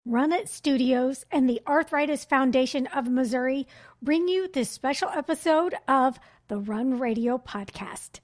Run It Studios and the Arthritis Foundation of Missouri bring you this special episode of the Run Radio Podcast.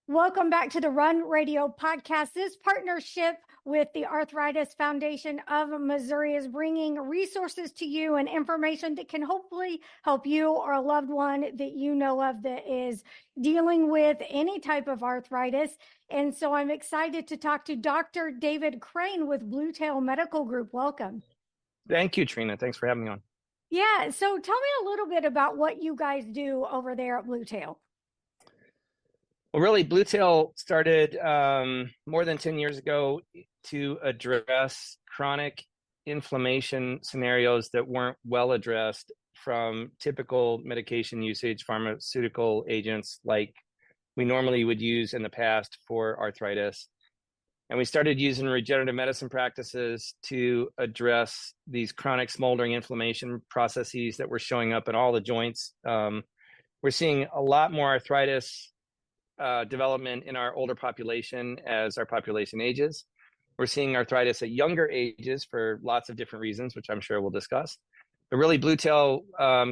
Welcome back to the Run Radio Podcast. This partnership with the Arthritis Foundation of Missouri is bringing resources to you and information that can hopefully help you or a loved one that you know of that is dealing with any type of arthritis. And so I'm excited to talk to Dr. David Crane with Bluetail Medical Group. Welcome. Thank you, Trina. Thanks for having me on. Yeah. So tell me a little bit about what you guys do over there at Bluetail. Well, really, Bluetail started more than 10 years ago to address chronic inflammation scenarios that weren't well addressed from typical medication usage, pharmaceutical agents like we normally would use in the past for arthritis. And we started using regenerative medicine practices to address these chronic smoldering inflammation processes that were showing up in all the joints. We're seeing a lot more arthritis development in our older population as our population ages. We're seeing arthritis at younger ages for lots of different reasons, which I'm sure we'll discuss. But really, Bluetail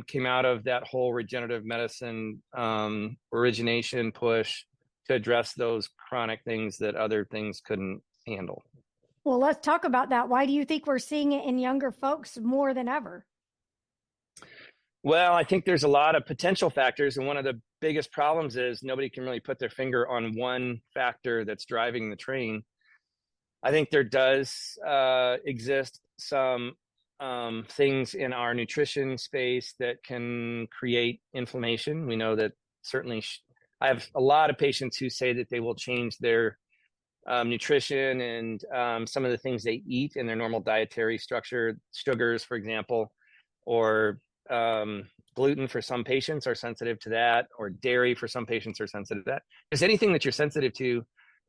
came out of that whole regenerative medicine origination push to address those chronic things that other things couldn't handle. Well, let's talk about that. Why do you think we're seeing it in younger folks more than ever? Well, I think there's a lot of potential factors. And one of the biggest problems is nobody can really put their finger on one factor that's driving the train. I think there does exist some things in our nutrition space that can create inflammation. We know that certainly I have a lot of patients who say that they will change their nutrition and some of the things they eat in their normal dietary structure, sugars, for example, or gluten for some patients are sensitive to that, or dairy for some patients are sensitive to that. There's anything that you're sensitive to,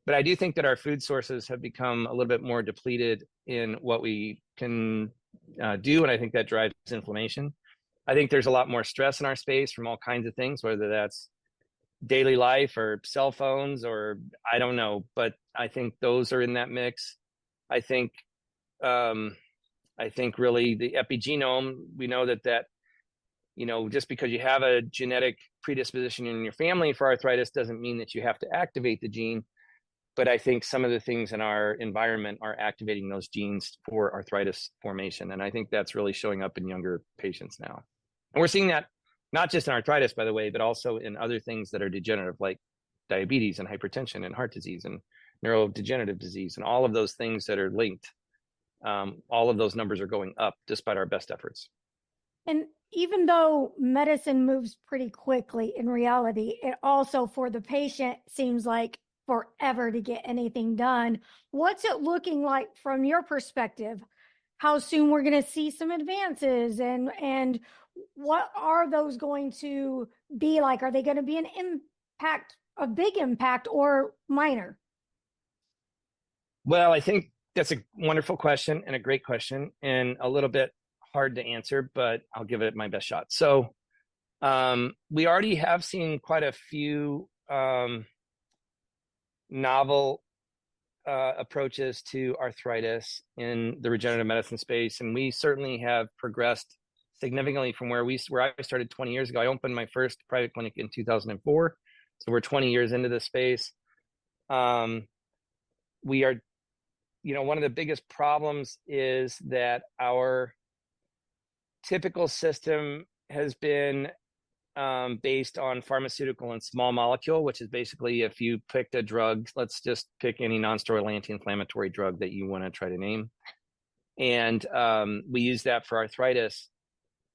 but I do think that our food sources have become a little bit more depleted in what we can do, and I think that drives inflammation. I think there's a lot more stress in our space from all kinds of things, whether that's daily life or cell phones or I don't know, but I think those are in that mix. I think really the epigenome, we know that just because you have a genetic predisposition in your family for arthritis doesn't mean that you have to activate the gene. But I think some of the things in our environment are activating those genes for arthritis formation. And I think that's really showing up in younger patients now. And we're seeing that not just in arthritis, by the way, but also in other things that are degenerative, like diabetes and hypertension and heart disease and neurodegenerative disease and all of those things that are linked. All of those numbers are going up despite our best efforts. And even though medicine moves pretty quickly, in reality, it also for the patient seems like forever to get anything done. What's it looking like from your perspective? How soon we're going to see some advances and what are those going to be like? Are they going to be an impact, a big impact or minor? Well, I think that's a wonderful question and a great question and a little bit hard to answer, but I'll give it my best shot. So we already have seen quite a few novel approaches to arthritis in the regenerative medicine space, and we certainly have progressed significantly from where I started 20 years ago. I opened my first private clinic in 2004, so we're 20 years into this space. We are, one of the biggest problems is that our typical system has been based on pharmaceutical and small molecule, which is basically if you picked a drug, let's just pick any non-steroidal anti-inflammatory drug that you want to try to name. And we use that for arthritis.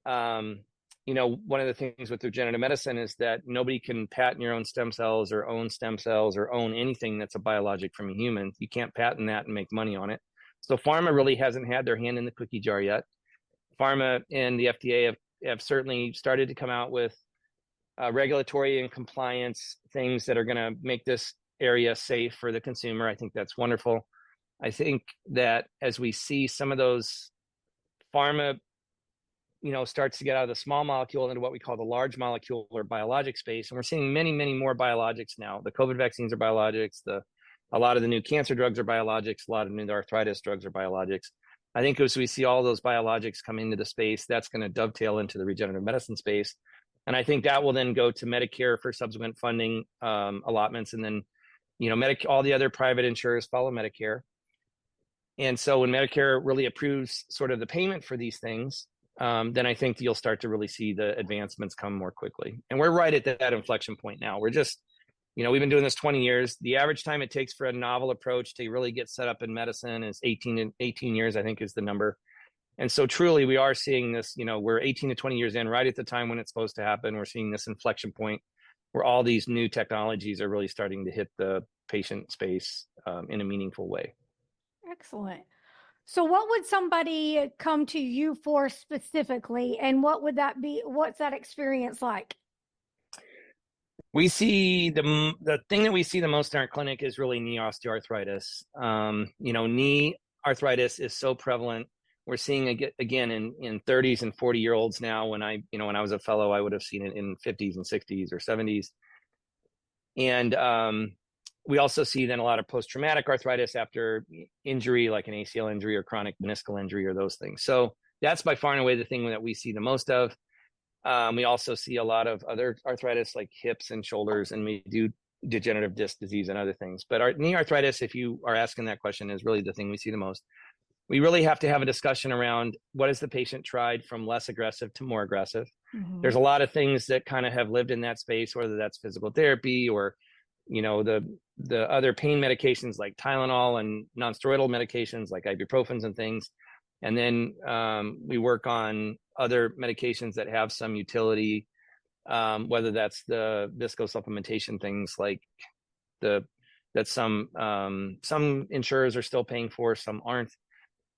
One of the things with regenerative medicine is that nobody can patent your own stem cells or own stem cells or own anything that's a biologic from a human. You can't patent that and make money on it. So pharma really hasn't had their hand in the cookie jar yet. Pharma and the FDA have certainly started to come out with regulatory and compliance things that are going to make this area safe for the consumer. I think that's wonderful. I think that as we see some of those pharma, starts to get out of the small molecule into what we call the large molecule or biologic space, and we're seeing many, many more biologics now. The COVID vaccines are biologics. The A lot of the new cancer drugs are biologics. A lot of new arthritis drugs are biologics. I think as we see all those biologics come into the space, that's going to dovetail into the regenerative medicine space. And I think that will then go to Medicare for subsequent funding allotments. And then, all the other private insurers follow Medicare. And so when Medicare really approves sort of the payment for these things, then I think you'll start to really see the advancements come more quickly. And we're right at that inflection point now. We're just, we've been doing this 20 years. The average time it takes for a novel approach to really get set up in medicine is 18 years, I think is the number. And so truly we are seeing this, we're 18 to 20 years in, right at the time when it's supposed to happen. We're seeing this inflection point where all these new technologies are really starting to hit the patient space in a meaningful way. Excellent. So what would somebody come to you for specifically, and what would that be? What's that experience like? We see the thing that we see the most in our clinic is really knee osteoarthritis. Knee arthritis is so prevalent. We're seeing it again in 30s and 40-year-olds now. When I was a fellow, I would have seen it in 50s and 60s or 70s. And we also see then a lot of post-traumatic arthritis after injury, like an ACL injury or chronic meniscal injury or those things. So that's by far and away the thing that we see the most of. We also see a lot of other arthritis like hips and shoulders, and we do degenerative disc disease and other things. But our knee arthritis, if you are asking that question, is really the thing we see the most. We really have to have a discussion around what has the patient tried from less aggressive to more aggressive. Mm-hmm. There's a lot of things that kind of have lived in that space, whether that's physical therapy or, the other pain medications like Tylenol and nonsteroidal medications like ibuprofens and things. And then we work on other medications that have some utility, whether that's the viscosupplementation things like that some insurers are still paying for, some aren't.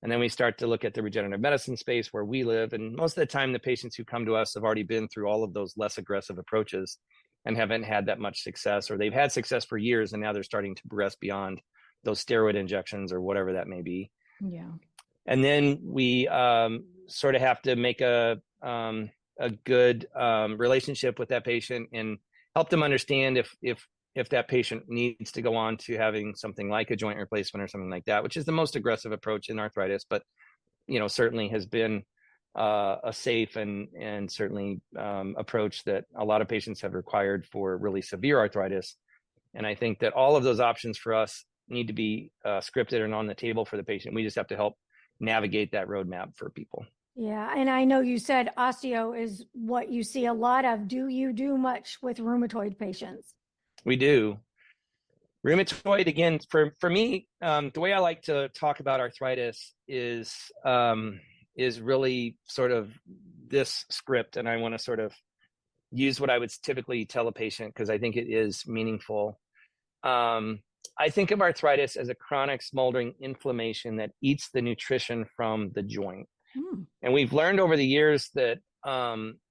And then we start to look at the regenerative medicine space where we live. And most of the time, the patients who come to us have already been through all of those less aggressive approaches and haven't had that much success, or they've had success for years and now they're starting to progress beyond those steroid injections or whatever that may be. Yeah. And then we sort of have to make a good relationship with that patient and help them understand if that patient needs to go on to having something like a joint replacement or something like that, which is the most aggressive approach in arthritis, but certainly has been a safe and certainly approach that a lot of patients have required for really severe arthritis. And I think that all of those options for us need to be scripted and on the table for the patient. We just have to help navigate that roadmap for people. Yeah. And I know you said osteo is what you see a lot of. Do you do much with rheumatoid patients? We do. Rheumatoid, again, for me, the way I like to talk about arthritis is really sort of this script. And I want to sort of use what I would typically tell a patient because I think it is meaningful. I think of arthritis as a chronic smoldering inflammation that eats the nutrition from the joint. And we've learned over the years that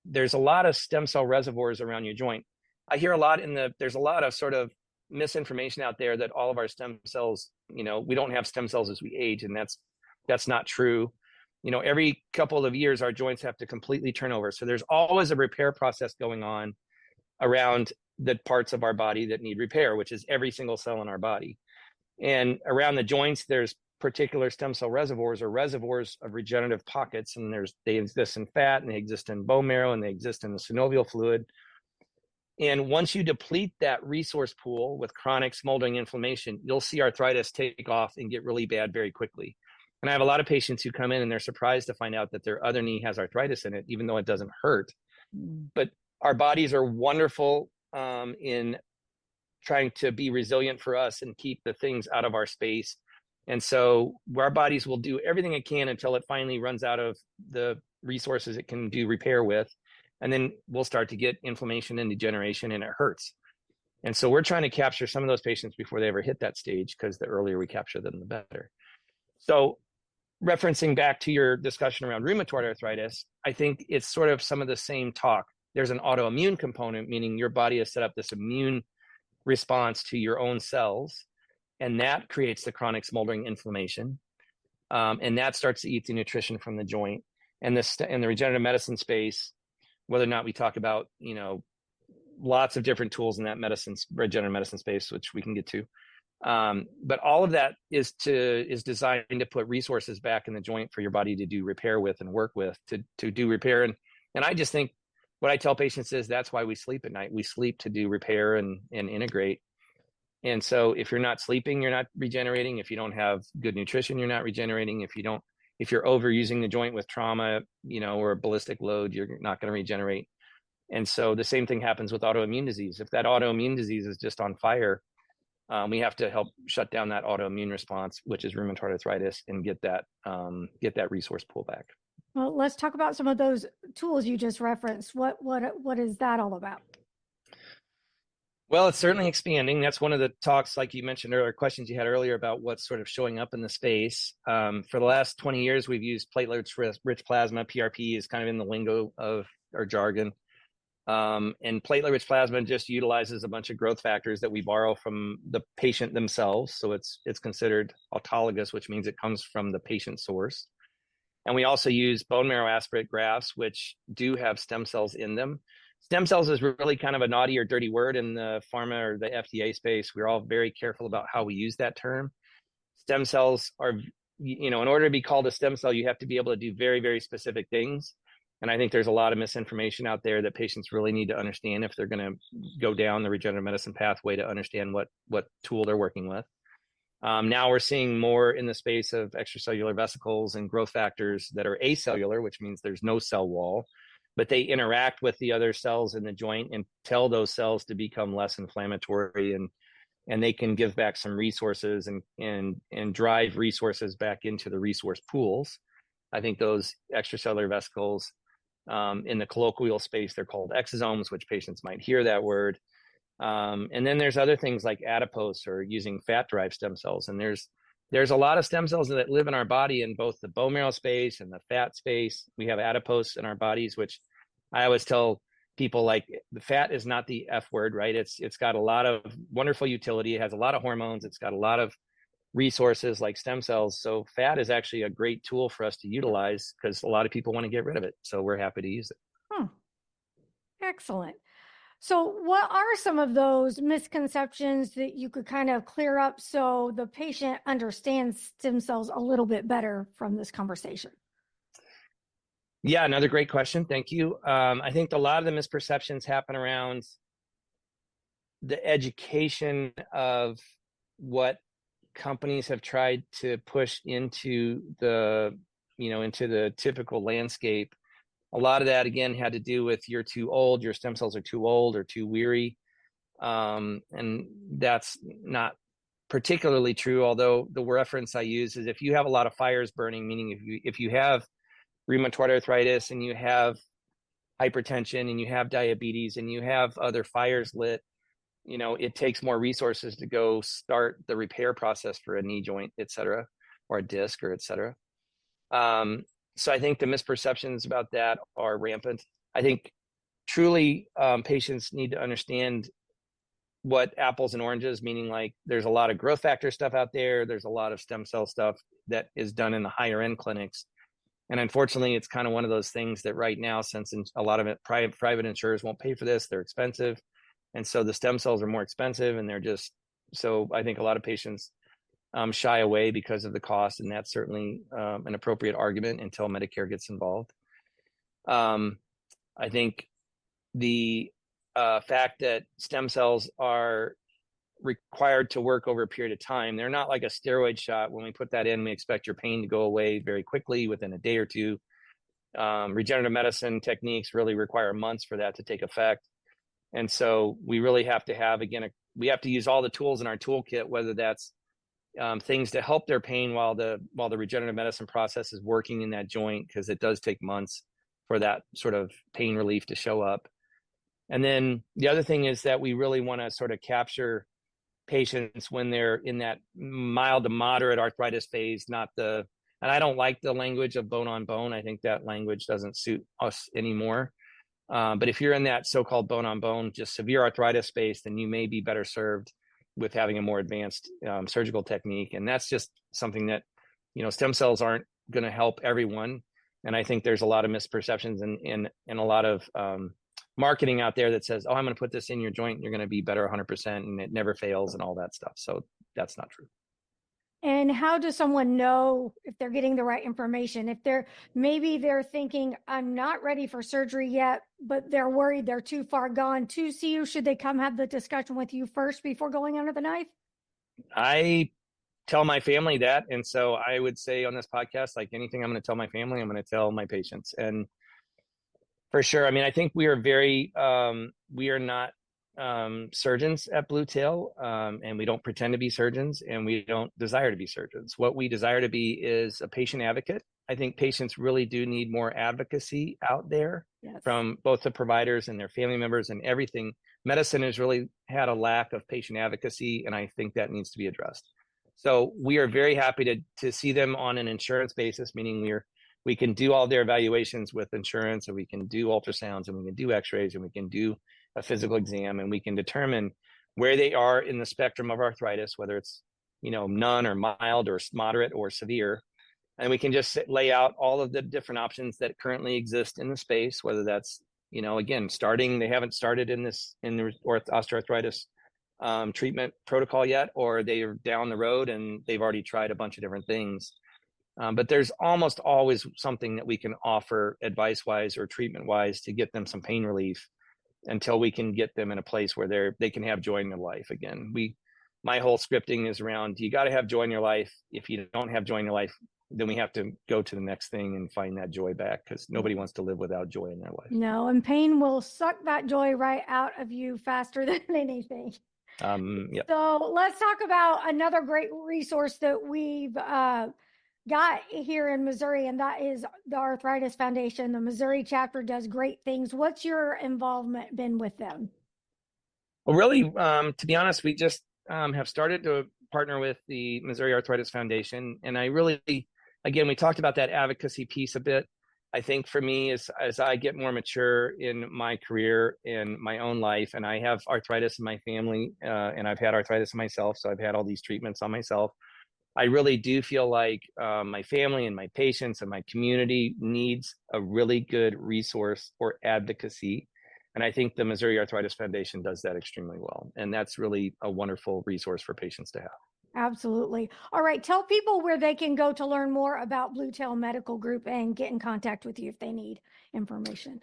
there's a lot of stem cell reservoirs around your joint. I hear a lot there's a lot of sort of misinformation out there that all of our stem cells, we don't have stem cells as we age, and that's not true. Every couple of years, our joints have to completely turn over. So there's always a repair process going on around the parts of our body that need repair, which is every single cell in our body. And around the joints, there's particular stem cell reservoirs or reservoirs of regenerative pockets. And they exist in fat, and they exist in bone marrow, and they exist in the synovial fluid. And once you deplete that resource pool with chronic smoldering inflammation, you'll see arthritis take off and get really bad very quickly. And I have a lot of patients who come in and they're surprised to find out that their other knee has arthritis in it, even though it doesn't hurt. But our bodies are wonderful in trying to be resilient for us and keep the things out of our space. And so our bodies will do everything it can until it finally runs out of the resources it can do repair with. And then we'll start to get inflammation and degeneration, and it hurts. And so we're trying to capture some of those patients before they ever hit that stage, because the earlier we capture them, the better. So referencing back to your discussion around rheumatoid arthritis, I think it's sort of some of the same talk. There's an autoimmune component, meaning your body has set up this immune response to your own cells, and that creates the chronic smoldering inflammation. And that starts to eat the nutrition from the joint. And in the regenerative medicine space, whether or not we talk about, lots of different tools in that regenerative medicine space, which we can get to. But all of that is designed to put resources back in the joint for your body to do repair with and work with to do repair. And I just think what I tell patients is that's why we sleep at night. We sleep to do repair and integrate. And so if you're not sleeping, you're not regenerating. If you don't have good nutrition, you're not regenerating. If you're overusing the joint with trauma, or a ballistic load, you're not going to regenerate. And so the same thing happens with autoimmune disease. If that autoimmune disease is just on fire, we have to help shut down that autoimmune response, which is rheumatoid arthritis, and get that resource pull back. Well, let's talk about some of those tools you just referenced. What is that all about? Well, it's certainly expanding. That's one of the talks, like you mentioned earlier, questions you had earlier about what's sort of showing up in the space. For the last 20 years, we've used platelet-rich plasma. PRP is kind of in the lingo of our jargon. And platelet-rich plasma just utilizes a bunch of growth factors that we borrow from the patient themselves. So it's considered autologous, which means it comes from the patient source. And we also use bone marrow aspirate grafts, which do have stem cells in them. Stem cells is really kind of a naughty or dirty word in the pharma or the FDA space. We're all very careful about how we use that term. Stem cells are, in order to be called a stem cell, you have to be able to do very, very specific things. And I think there's a lot of misinformation out there that patients really need to understand if they're going to go down the regenerative medicine pathway, to understand what tool they're working with. Now we're seeing more in the space of extracellular vesicles and growth factors that are acellular, which means there's no cell wall, but they interact with the other cells in the joint and tell those cells to become less inflammatory, and they can give back some resources and drive resources back into the resource pools. I think those extracellular vesicles, in the colloquial space, they're called exosomes, which patients might hear that word. And then there's other things like adipose, or using fat-derived stem cells. And there's a lot of stem cells that live in our body in both the bone marrow space and the fat space. We have adipose in our bodies, which I always tell people, like, the fat is not the F word, right? It's got a lot of wonderful utility. It has a lot of hormones. It's got a lot of resources like stem cells. So fat is actually a great tool for us to utilize, because a lot of people want to get rid of it. So we're happy to use it. Excellent. So what are some of those misconceptions that you could kind of clear up so the patient understands stem cells a little bit better from this conversation? Yeah, another great question. Thank you. I think a lot of the misperceptions happen around the education of what companies have tried to push into the typical landscape. A lot of that, again, had to do with you're too old, your stem cells are too old or too weary. And that's not particularly true, although the reference I use is if you have a lot of fires burning, meaning if you have rheumatoid arthritis and you have hypertension and you have diabetes and you have other fires lit, it takes more resources to go start the repair process for a knee joint, et cetera, or a disc, or et cetera. So I think the misperceptions about that are rampant. I think truly patients need to understand what apples and oranges, meaning like there's a lot of growth factor stuff out there. There's a lot of stem cell stuff that is done in the higher end clinics. And unfortunately, it's kind of one of those things that right now, since a lot of it, private insurers won't pay for this, they're expensive. And so the stem cells are more expensive, and so I think a lot of patients shy away because of the cost, and that's certainly an appropriate argument until Medicare gets involved. I think the fact that stem cells are required to work over a period of time, they're not like a steroid shot. When we put that in, we expect your pain to go away very quickly within a day or two. Regenerative medicine techniques really require months for that to take effect. And so we really have to have, again, we have to use all the tools in our toolkit, whether that's things to help their pain while the regenerative medicine process is working in that joint, because it does take months for that sort of pain relief to show up. And then the other thing is that we really want to sort of capture patients when they're in that mild to moderate arthritis phase, and I don't like the language of bone on bone. I think that language doesn't suit us anymore. But if you're in that so-called bone on bone, just severe arthritis space, then you may be better served with having a more advanced surgical technique. And that's just something that, stem cells aren't going to help everyone. And I think there's a lot of misperceptions and a lot of marketing out there that says, oh, I'm going to put this in your joint, you're going to be better 100%, and it never fails and all that stuff. So that's not true. And how does someone know if they're getting the right information? If maybe they're thinking, I'm not ready for surgery yet, but they're worried they're too far gone to see you, should they come have the discussion with you first before going under the knife? I tell my family that. And so I would say on this podcast, like anything I'm going to tell my family, I'm going to tell my patients. And for sure, I mean, I think we are we are not surgeons at Bluetail, and we don't pretend to be surgeons, and we don't desire to be surgeons. What we desire to be is a patient advocate. I think patients really do need more advocacy out there. Yes. From both the providers and their family members and everything. Medicine has really had a lack of patient advocacy, and I think that needs to be addressed. So we are very happy to see them on an insurance basis, meaning we can do all their evaluations with insurance, and we can do ultrasounds, and we can do x-rays, and we can do a physical exam, and we can determine where they are in the spectrum of arthritis, whether it's, none or mild or moderate or severe. And we can just lay out all of the different options that currently exist in the space, whether that's, again, they haven't started in the osteoarthritis treatment protocol yet, or they are down the road and they've already tried a bunch of different things. But there's almost always something that we can offer advice-wise or treatment-wise to get them some pain relief until we can get them in a place where they can have joy in their life again. My whole scripting is around, you got to have joy in your life. If you don't have joy in your life, then we have to go to the next thing and find that joy back, because nobody wants to live without joy in their life. No, and pain will suck that joy right out of you faster than anything. Yep. So let's talk about another great resource that we've got here in Missouri, and that is the Arthritis Foundation. The Missouri chapter does great things. What's your involvement been with them? Well, really, to be honest, we just have started to partner with the Missouri Arthritis Foundation. And I really, again, we talked about that advocacy piece a bit. I think for me, as I get more mature in my career, in my own life, and I have arthritis in my family, and I've had arthritis myself, so I've had all these treatments on myself. I really do feel like my family and my patients and my community needs a really good resource for advocacy. And I think the Missouri Arthritis Foundation does that extremely well. And that's really a wonderful resource for patients to have. Absolutely. All right. Tell people where they can go to learn more about Bluetail Medical Group and get in contact with you if they need information.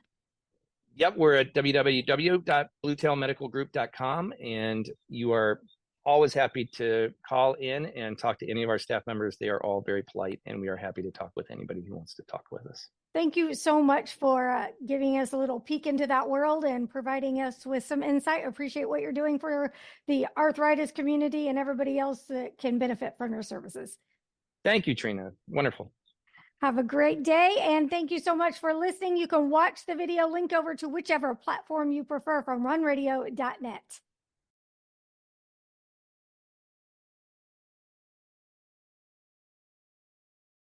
Yep. We're at www.bluetailmedicalgroup.com, and you are always happy to call in and talk to any of our staff members. They are all very polite, and we are happy to talk with anybody who wants to talk with us. Thank you so much for giving us a little peek into that world and providing us with some insight. Appreciate what you're doing for the arthritis community and everybody else that can benefit from your services. Thank you, Trina. Wonderful. Have a great day, and thank you so much for listening. You can watch the video, link over to whichever platform you prefer from runradio.net.